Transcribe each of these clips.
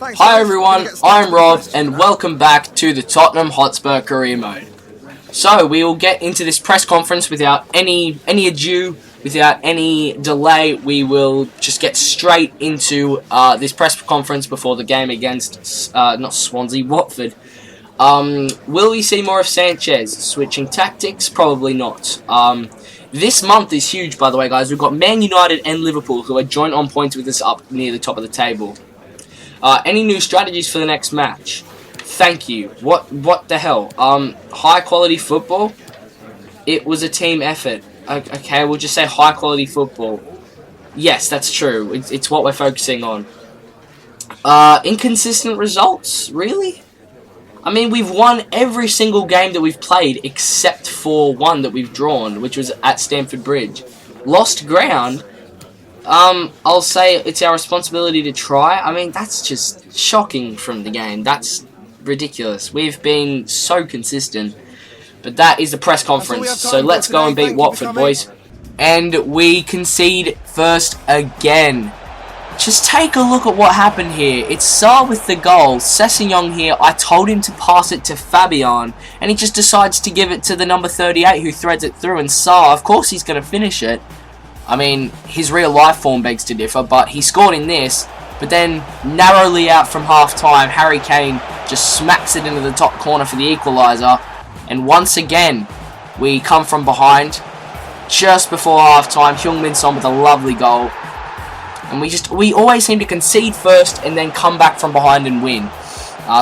Hi everyone, I'm Rob, and welcome back to the Tottenham Hotspur career mode. So, we will get into this press conference without any ado, without any delay. We will just get straight into this press conference before the game against, not Swansea, Watford. Will we see more of Sanchez switching tactics? Probably not. This month is huge, by the way, guys. We've got Man United and Liverpool, who are joint on points with us up near the top of the table. Any new strategies for the next match? Thank you. What the hell? High quality football? It was a team effort. Okay, we'll just say high quality football. Yes, that's true. It's what we're focusing on. Inconsistent results? Really? I mean, we've won every single game that we've played except for one that we've drawn, which was at Stamford Bridge. Lost ground? I'll say it's our responsibility to try. I mean, that's just shocking from the game. That's ridiculous. We've been so consistent. But that is the press conference. So let's go and beat Watford, boys. And we concede first again. Just take a look at what happened here. It's Sarr with the goal. Sessegnon here, I told him to pass it to Fabian, and he just decides to give it to the number 38 who threads it through, and Sarr, of course he's going to finish it. I mean, his real life form begs to differ, but he scored in this, but then narrowly out from half-time, Harry Kane just smacks it into the top corner for the equaliser, and once again, we come from behind. Just before half-time, Heung-min Son with a lovely goal. And we always seem to concede first and then come back from behind and win.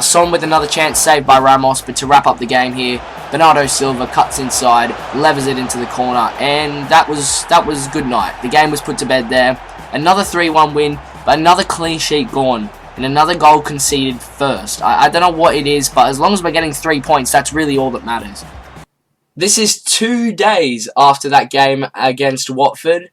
Son with another chance saved by Ramos, but to wrap up the game here, Bernardo Silva cuts inside, levers it into the corner, and that was good night. The game was put to bed there. Another 3-1 win, but another clean sheet gone, and another goal conceded first. I don't know what it is, but as long as we're getting 3 points, that's really all that matters. This is 2 days after that game against Watford.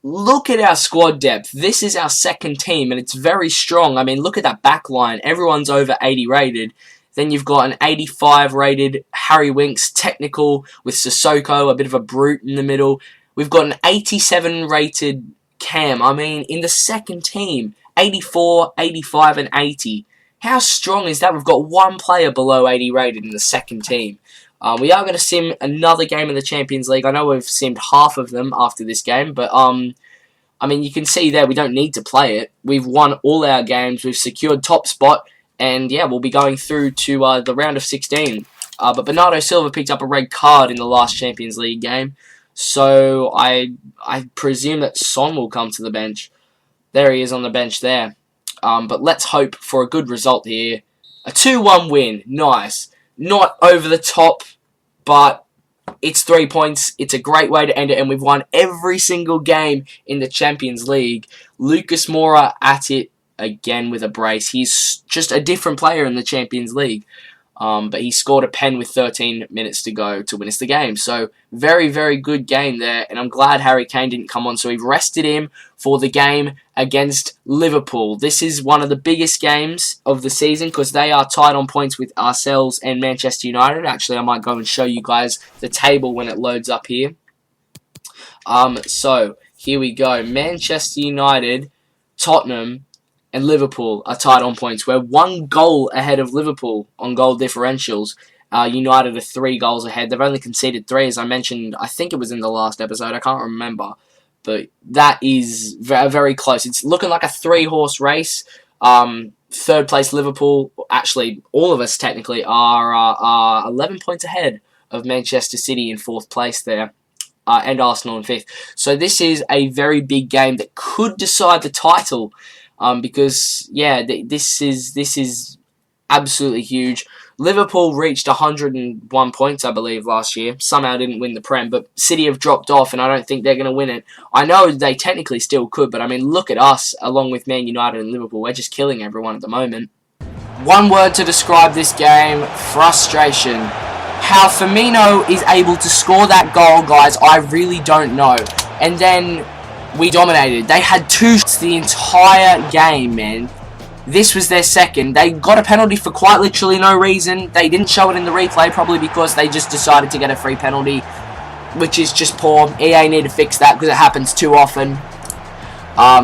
Look at our squad depth. This is our second team, and it's very strong. I mean, look at that back line. Everyone's over 80 rated. Then you've got an 85 rated Harry Winks, technical, with Sissoko, a bit of a brute in the middle. We've got an 87 rated Cam. I mean, in the second team, 84, 85, and 80. How strong is that? We've got one player below 80 rated in the second team. We are going to sim another game in the Champions League. I know we've simmed half of them after this game, but I mean, you can see there we don't need to play it. We've won all our games. We've secured top spot, and yeah, we'll be going through to the round of 16. But Bernardo Silva picked up a red card in the last Champions League game, so I presume that Son will come to the bench. There he is on the bench there. But let's hope for a good result here. A 2-1 win. Nice. Not over the top, but it's 3 points. It's a great way to end it, and we've won every single game in the Champions League. Lucas Moura at it again with a brace. He's just a different player in the Champions League. But he scored a pen with 13 minutes to go to win us the game. So, very, very good game there. And I'm glad Harry Kane didn't come on. So, we've rested him for the game against Liverpool. This is one of the biggest games of the season because they are tied on points with ourselves and Manchester United. Actually, I might go and show you guys the table when it loads up here. So, here we go. Manchester United, Tottenham, and Liverpool are tied on points. We're 1 goal ahead of Liverpool on goal differentials. United are 3 goals ahead. They've only conceded 3, as I mentioned. I think it was in the last episode. I can't remember. But that is very, very close. It's looking like a 3-horse race. Third place Liverpool, actually all of us technically, are 11 points ahead of Manchester City in 4th place there. And Arsenal in 5th. So this is a very big game that could decide the title. Because, yeah, this is absolutely huge. Liverpool reached 101 points, I believe, last year. Somehow didn't win the Prem, but City have dropped off, and I don't think they're going to win it. I know they technically still could, but, I mean, look at us, along with Man United and Liverpool. We're just killing everyone at the moment. One word to describe this game, frustration. How Firmino is able to score that goal, guys, I really don't know. And then we dominated. They had 2 shots the entire game, man. This was their second. They got a penalty for quite literally no reason. They didn't show it in the replay, probably because they just decided to get a free penalty, which is just poor. EA need to fix that because it happens too often.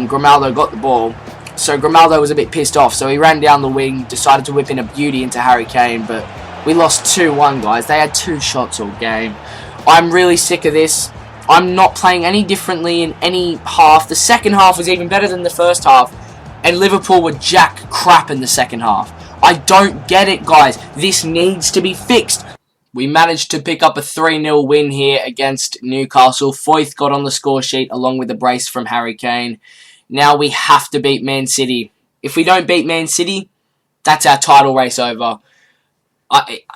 Grimaldo got the ball. So Grimaldo was a bit pissed off, so he ran down the wing, decided to whip in a beauty into Harry Kane, but we lost 2-1, guys. They had 2 shots all game. I'm really sick of this. I'm not playing any differently in any half. The second half was even better than the first half, and Liverpool were jack crap in the second half. I don't get it, guys. This needs to be fixed. We managed to pick up a 3-0 win here against Newcastle. Foyth got on the score sheet along with a brace from Harry Kane. Now we have to beat Man City. If we don't beat Man City, that's our title race over.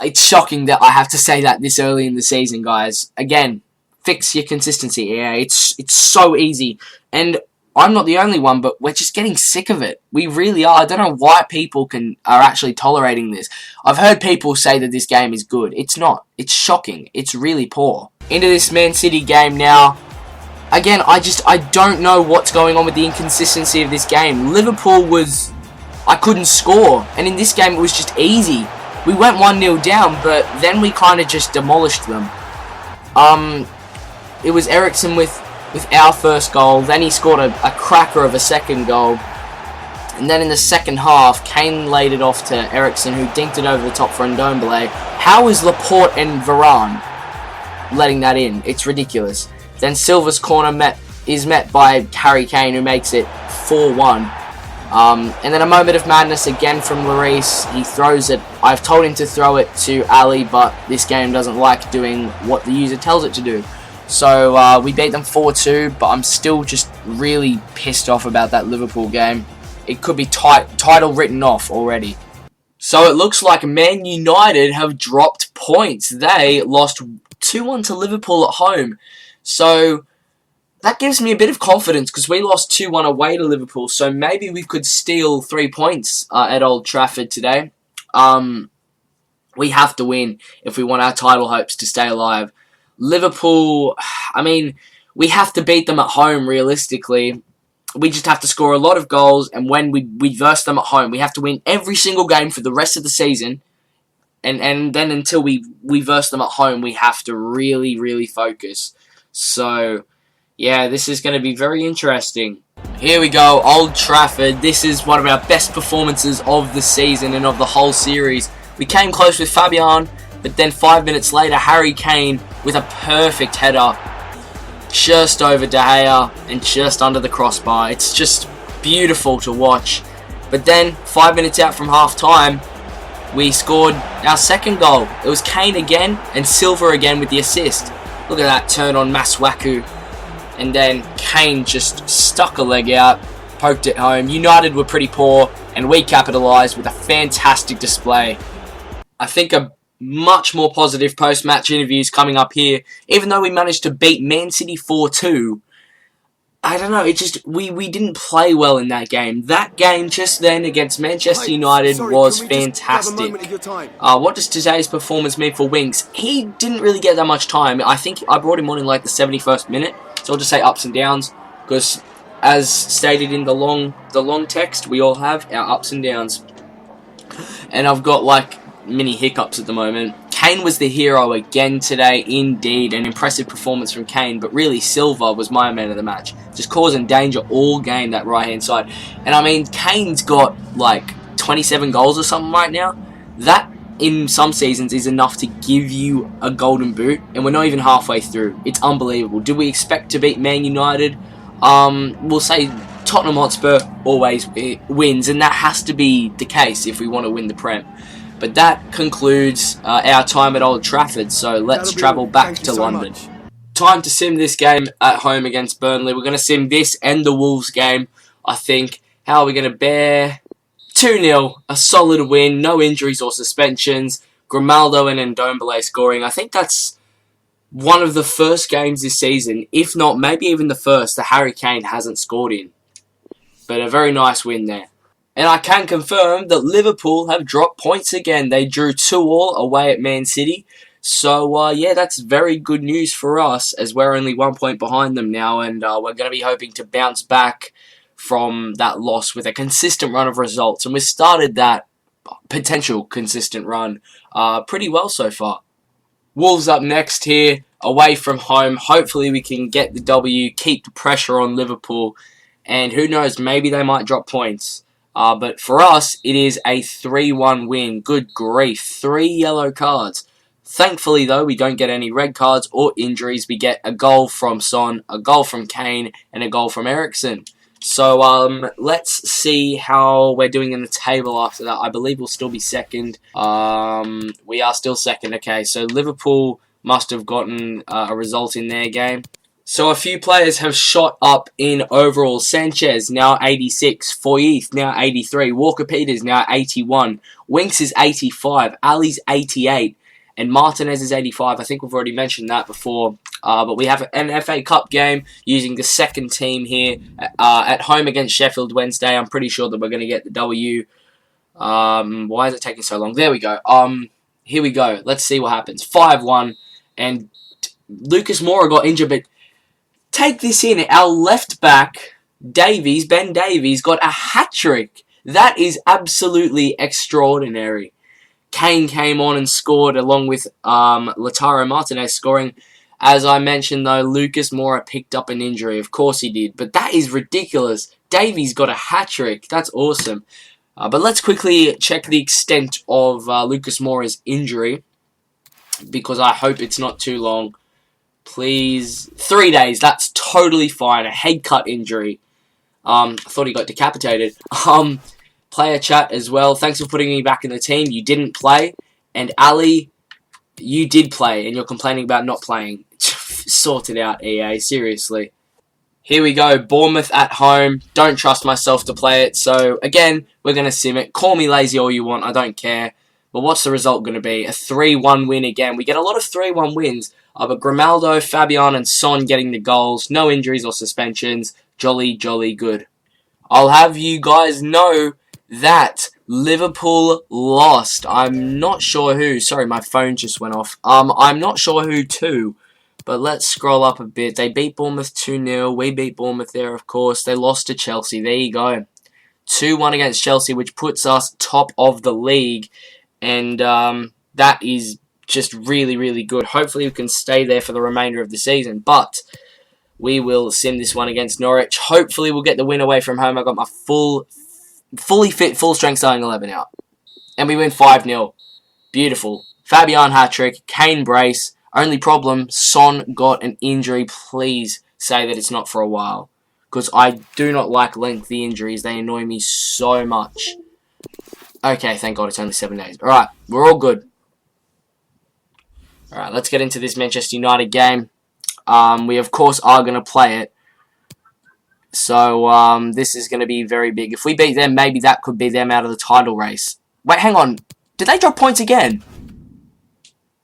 It's shocking that I have to say that this early in the season, guys. Again, fix your consistency. Yeah, it's so easy. And I'm not the only one, but we're just getting sick of it. We really are. I don't know why people are actually tolerating this. I've heard people say that this game is good. It's not. It's shocking. It's really poor. Into this Man City game now. Again, I don't know what's going on with the inconsistency of this game. Liverpool I couldn't score. And in this game, it was just easy. We went 1-0 down, but then we kind of just demolished them. It was Eriksen with our first goal. Then he scored a cracker of a second goal. And then in the second half, Kane laid it off to Eriksen, who dinked it over the top for Ndombele. How is Laporte and Varane letting that in? It's ridiculous. Then Silva's corner is met by Harry Kane, who makes it 4-1. And then a moment of madness again from Lloris. He throws it. I've told him to throw it to Ali, but this game doesn't like doing what the user tells it to do. So we beat them 4-2, but I'm still just really pissed off about that Liverpool game. It could be title written off already. So it looks like Man United have dropped points. They lost 2-1 to Liverpool at home. So that gives me a bit of confidence because we lost 2-1 away to Liverpool. So maybe we could steal 3 points at Old Trafford today. We have to win if we want our title hopes to stay alive. Liverpool, I mean, we have to beat them at home realistically. We just have to score a lot of goals, and when we verse them at home, we have to win every single game for the rest of the season. And then until we verse them at home, we have to really, really focus. So, yeah, this is going to be very interesting. Here we go, Old Trafford. This is one of our best performances of the season and of the whole series. We came close with Fabian, but then 5 minutes later, Harry Kane with a perfect header just over De Gea and just under the crossbar. It's just beautiful to watch. But then, 5 minutes out from half-time, we scored our second goal. It was Kane again and Silva again with the assist. Look at that turn on Masuaku. And then Kane just stuck a leg out, poked it home. United were pretty poor, and we capitalised with a fantastic display. I think a much more positive post-match interviews coming up here. Even though we managed to beat Man City 4-2, I don't know, it just, we didn't play well in that game. That game just then against Manchester United was fantastic. What does today's performance mean for Winks? He didn't really get that much time. I think I brought him on in like the 71st minute. So I'll just say ups and downs, because as stated in the long text, we all have our ups and downs. And I've got like mini hiccups at the moment. Kane was the hero again today, indeed. An impressive performance from Kane, but really Silva was my man of the match. Just causing danger all game, that right-hand side. And I mean, Kane's got like 27 goals or something right now. That, in some seasons, is enough to give you a golden boot, and we're not even halfway through. It's unbelievable. Do we expect to beat Man United? We'll say Tottenham Hotspur always wins, and that has to be the case if we want to win the Prem. But that concludes our time at Old Trafford, so let's travel back to London. Time to sim this game at home against Burnley. We're going to sim this and the Wolves game, I think. How are we going to bear? 2-0, a solid win, no injuries or suspensions. Grimaldo and Ndombele scoring. I think that's one of the first games this season, if not maybe even the first, that Harry Kane hasn't scored in. But a very nice win there. And I can confirm that Liverpool have dropped points again. They drew 2-2 away at Man City. So, yeah, that's very good news for us, as we're only 1 point behind them now, and we're going to be hoping to bounce back from that loss with a consistent run of results. And we've started that potential consistent run pretty well so far. Wolves up next here, away from home. Hopefully we can get the W, keep the pressure on Liverpool, And who knows, maybe they might drop points. But for us, it is a 3-1 win. Good grief. 3 yellow cards. Thankfully, though, we don't get any red cards or injuries. We get a goal from Son, a goal from Kane, and a goal from Eriksen. So, let's see how we're doing in the table after that. I believe we'll still be second. We are still second. Okay, so Liverpool must have gotten a result in their game. So a few players have shot up in overall. Sanchez now 86, Foyth now 83, Walker-Peters now 81, Winks is 85, Ali's 88, and Martinez is 85. I think we've already mentioned that before. But we have an FA Cup game using the second team here at home against Sheffield Wednesday. I'm pretty sure that we're going to get the W. Why is it taking so long? There we go. Here we go. Let's see what happens. 5-1, and Lucas Moura got injured, but take this in. Our left back, Ben Davies, got a hat-trick. That is absolutely extraordinary. Kane came on and scored along with Lautaro Martinez scoring. As I mentioned, though, Lucas Moura picked up an injury. Of course he did. But that is ridiculous. Davies got a hat-trick. That's awesome. But let's quickly check the extent of Lucas Moura's injury, because I hope it's not too long. Please. 3 days. That's totally fine. A head cut injury. I thought he got decapitated. Player chat as well. Thanks for putting me back in the team. You didn't play. And Ali, you did play. And you're complaining about not playing. Sort it out, EA. Seriously. Here we go. Bournemouth at home. Don't trust myself to play it. So, again, we're going to sim it. Call me lazy all you want. I don't care. But what's the result going to be? A 3-1 win again. We get a lot of 3-1 wins. But Grimaldo, Fabian, and Son getting the goals. No injuries or suspensions. Jolly, jolly good. I'll have you guys know that Liverpool lost. I'm not sure who. Sorry, my phone just went off. I'm not sure who to. But let's scroll up a bit. They beat Bournemouth 2-0. We beat Bournemouth there, of course. They lost to Chelsea. There you go. 2-1 against Chelsea, which puts us top of the league. And that is just really, really good. Hopefully we can stay there for the remainder of the season. But we will sim this one against Norwich. Hopefully we'll get the win away from home. I got my fully fit, full strength starting 11 out. And we win 5-0. Beautiful. Fabian hat-trick. Kane brace. Only problem, Son got an injury. Please say that it's not for a while. Because I do not like lengthy injuries. They annoy me so much. Okay, thank God it's only 7 days. Alright, we're all good. Alright, let's get into this Manchester United game. We, of course, are going to play it. So, this is going to be very big. If we beat them, maybe that could be them out of the title race. Wait, hang on. Did they drop points again?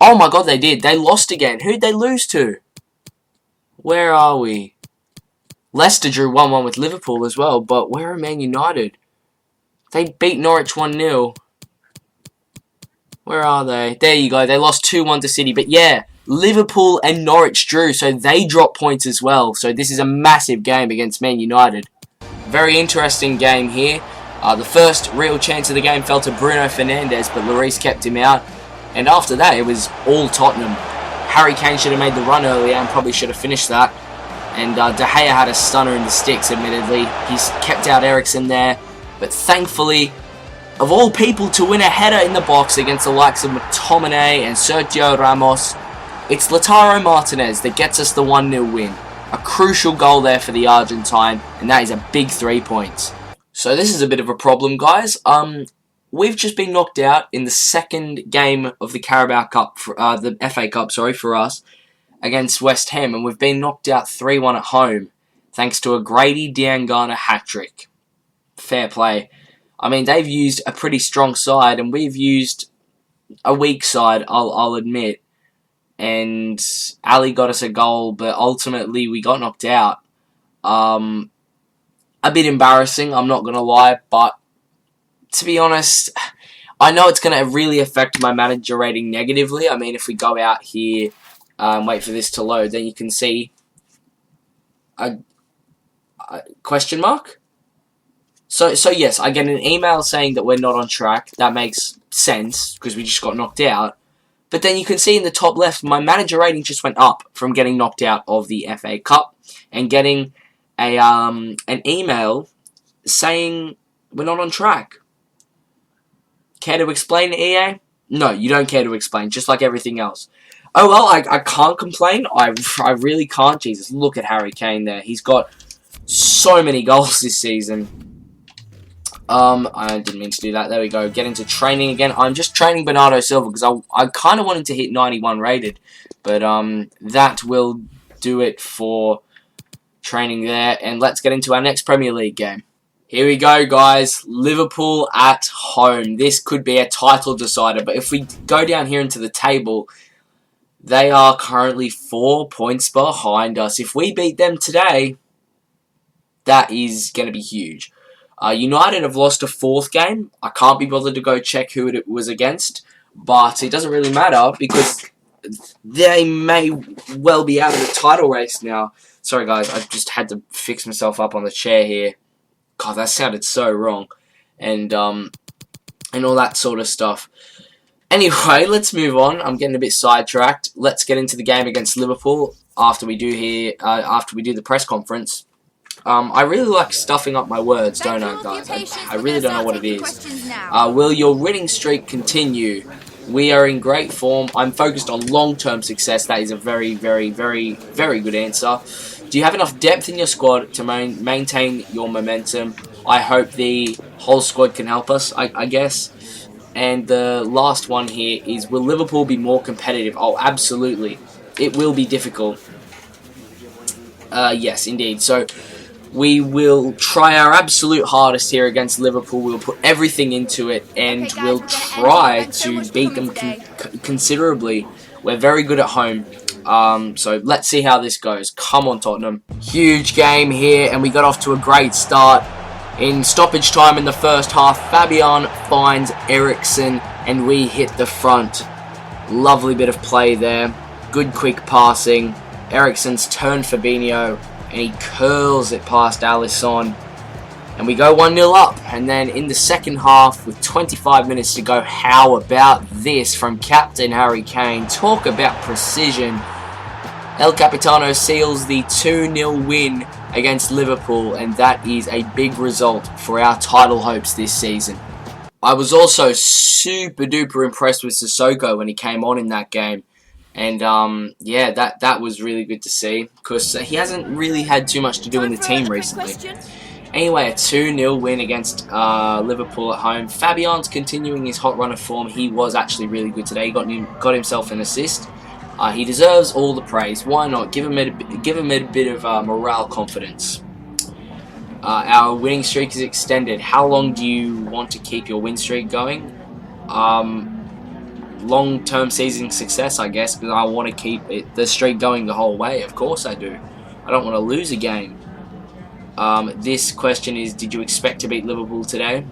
Oh my God, they did. They lost again. Who'd they lose to? Where are we? Leicester drew 1-1 with Liverpool as well, but where are Man United? They beat Norwich 1-0. Where are they? There you go. They lost 2-1 to City. But yeah, Liverpool and Norwich drew, so they dropped points as well. So this is a massive game against Man United. Very interesting game here. The first real chance of the game fell to Bruno Fernandes, but Lloris kept him out. And after that, it was all Tottenham. Harry Kane should have made the run earlier and probably should have finished that. And De Gea had a stunner in the sticks, admittedly. He's kept out Eriksen there. But thankfully, of all people to win a header in the box against the likes of McTominay and Sergio Ramos, it's Lautaro Martinez that gets us the 1-0 win. A crucial goal there for the Argentine, and that is a big 3 points. So this is a bit of a problem, guys. We've just been knocked out in the second game of the Carabao Cup, the FA Cup, for us, against West Ham, and we've been knocked out 3-1 at home, thanks to a Grady Diangana hat-trick. Fair play. I mean, they've used a pretty strong side, and we've used a weak side, I'll admit. And Ali got us a goal, but ultimately we got knocked out. A bit embarrassing, I'm not going to lie, but to be honest, I know it's going to really affect my manager rating negatively. I mean, if we go out here and wait for this to load, then you can see a question mark. So yes, I get an email saying that we're not on track. That makes sense, because we just got knocked out. But then you can see in the top left, my manager rating just went up from getting knocked out of the FA Cup and getting an email saying we're not on track. Care to explain, EA? No, you don't care to explain, just like everything else. Oh, well, I can't complain. I really can't. Jesus, look at Harry Kane there. He's got so many goals this season. I didn't mean to do that. There we go. Get into training again. I'm just training Bernardo Silva because I kind of wanted to hit 91 rated. But that will do it for training there. And let's get into our next Premier League game. Here we go, guys. Liverpool at home. This could be a title decider. But if we go down here into the table, they are currently 4 points behind us. If we beat them today, that is going to be huge. United have lost a fourth game. I can't be bothered to go check who it was against. But it doesn't really matter because they may well be out of the title race now. Sorry, guys. I just had to fix myself up on the chair here. God, that sounded so wrong. And all that sort of stuff. Anyway, let's move on. I'm getting a bit sidetracked. Let's get into the game against Liverpool after we do the press conference. I really like stuffing up my words, don't I, guys? I really don't know what it is. Will your winning streak continue? We are in great form. I'm focused on long-term success. That is a very, very, very, very good answer. Do you have enough depth in your squad to maintain your momentum? I hope the whole squad can help us, I guess. And the last one here is, will Liverpool be more competitive? Oh, absolutely. It will be difficult. Yes, indeed. So we will try our absolute hardest here against Liverpool. We'll put everything into it, and we'll try to beat them considerably. We're very good at home. So let's see how this goes. Come on, Tottenham. Huge game here, and we got off to a great start. In stoppage time in the first half, Fabian finds Eriksen, and we hit the front. Lovely bit of play there. Good quick passing. Eriksen's turned Fabinho, and he curls it past Alisson. And we go 1-0 up. And then in the second half, with 25 minutes to go, how about this from Captain Harry Kane? Talk about precision. El Capitano seals the 2-0 win against Liverpool, and that is a big result for our title hopes this season. I was also super duper impressed with Sissoko when he came on in that game. And yeah, that was really good to see, because he hasn't really had too much to do in the team recently. Anyway, a 2-0 win against Liverpool at home. Fabian's continuing his hot run of form. He was actually really good today. He got himself an assist. He deserves all the praise. Why not? Give him a bit of morale confidence. Our winning streak is extended. How long do you want to keep your win streak going? Long-term season success, I guess, because I want to keep the streak going the whole way. Of course I do. I don't want to lose a game. This question is, did you expect to beat Liverpool today?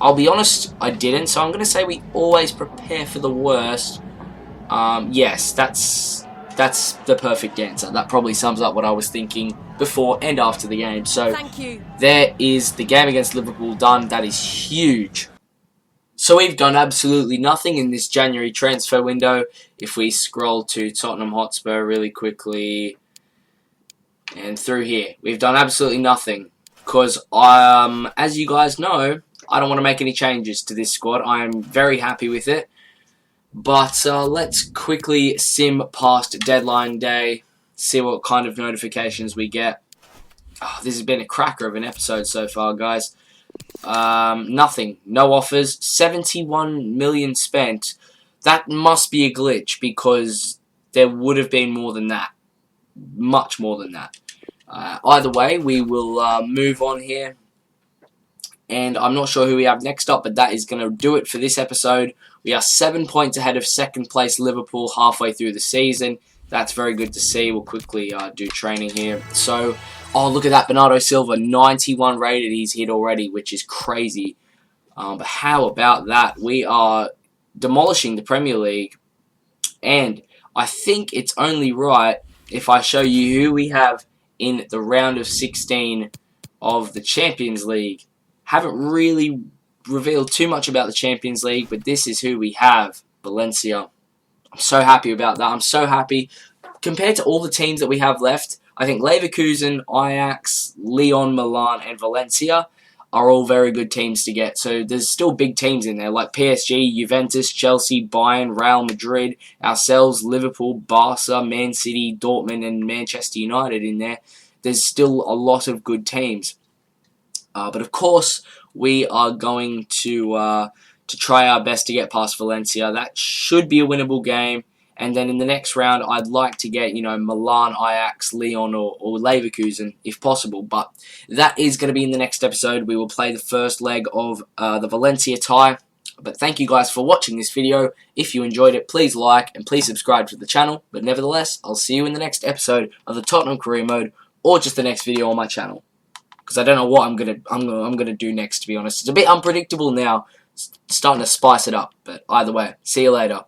I'll be honest, I didn't, so I'm going to say we always prepare for the worst. Yes, that's the perfect answer. That probably sums up what I was thinking before and after the game. So there is the game against Liverpool done. That is huge. So we've done absolutely nothing in this January transfer window. If we scroll to Tottenham Hotspur really quickly and through here, we've done absolutely nothing. Because, as you guys know, I don't want to make any changes to this squad. I am very happy with it. But let's quickly sim past deadline day, see what kind of notifications we get. Oh, this has been a cracker of an episode so far, guys. Nothing. No offers. 71 million spent. That must be a glitch, because there would have been more than that. Much more than that. Either way, we will move on here. And I'm not sure who we have next up, but that is going to do it for this episode. We are 7 points ahead of second place Liverpool halfway through the season. That's very good to see. We'll quickly do training here. So, oh, look at that. Bernardo Silva, 91 rated he's hit already, which is crazy. But how about that? We are demolishing the Premier League. And I think it's only right if I show you who we have in the round of 16 of the Champions League. Haven't really revealed too much about the Champions League, but this is who we have. Valencia. I'm so happy about that. I'm so happy. Compared to all the teams that we have left, I think Leverkusen, Ajax, Lyon, Milan, and Valencia are all very good teams to get. So there's still big teams in there like PSG, Juventus, Chelsea, Bayern, Real Madrid, ourselves, Liverpool, Barca, Man City, Dortmund, and Manchester United in there. There's still a lot of good teams. But of course, we are going to try our best to get past Valencia. That should be a winnable game. And then in the next round, I'd like to get, Milan, Ajax, Lyon, or Leverkusen, if possible. But that is going to be in the next episode. We will play the first leg of the Valencia tie. But thank you guys for watching this video. If you enjoyed it, please like and please subscribe to the channel. But nevertheless, I'll see you in the next episode of the Tottenham Career Mode, or just the next video on my channel. Because I don't know what I'm gonna do next, to be honest. It's a bit unpredictable now. It's starting to spice it up. But either way, see you later.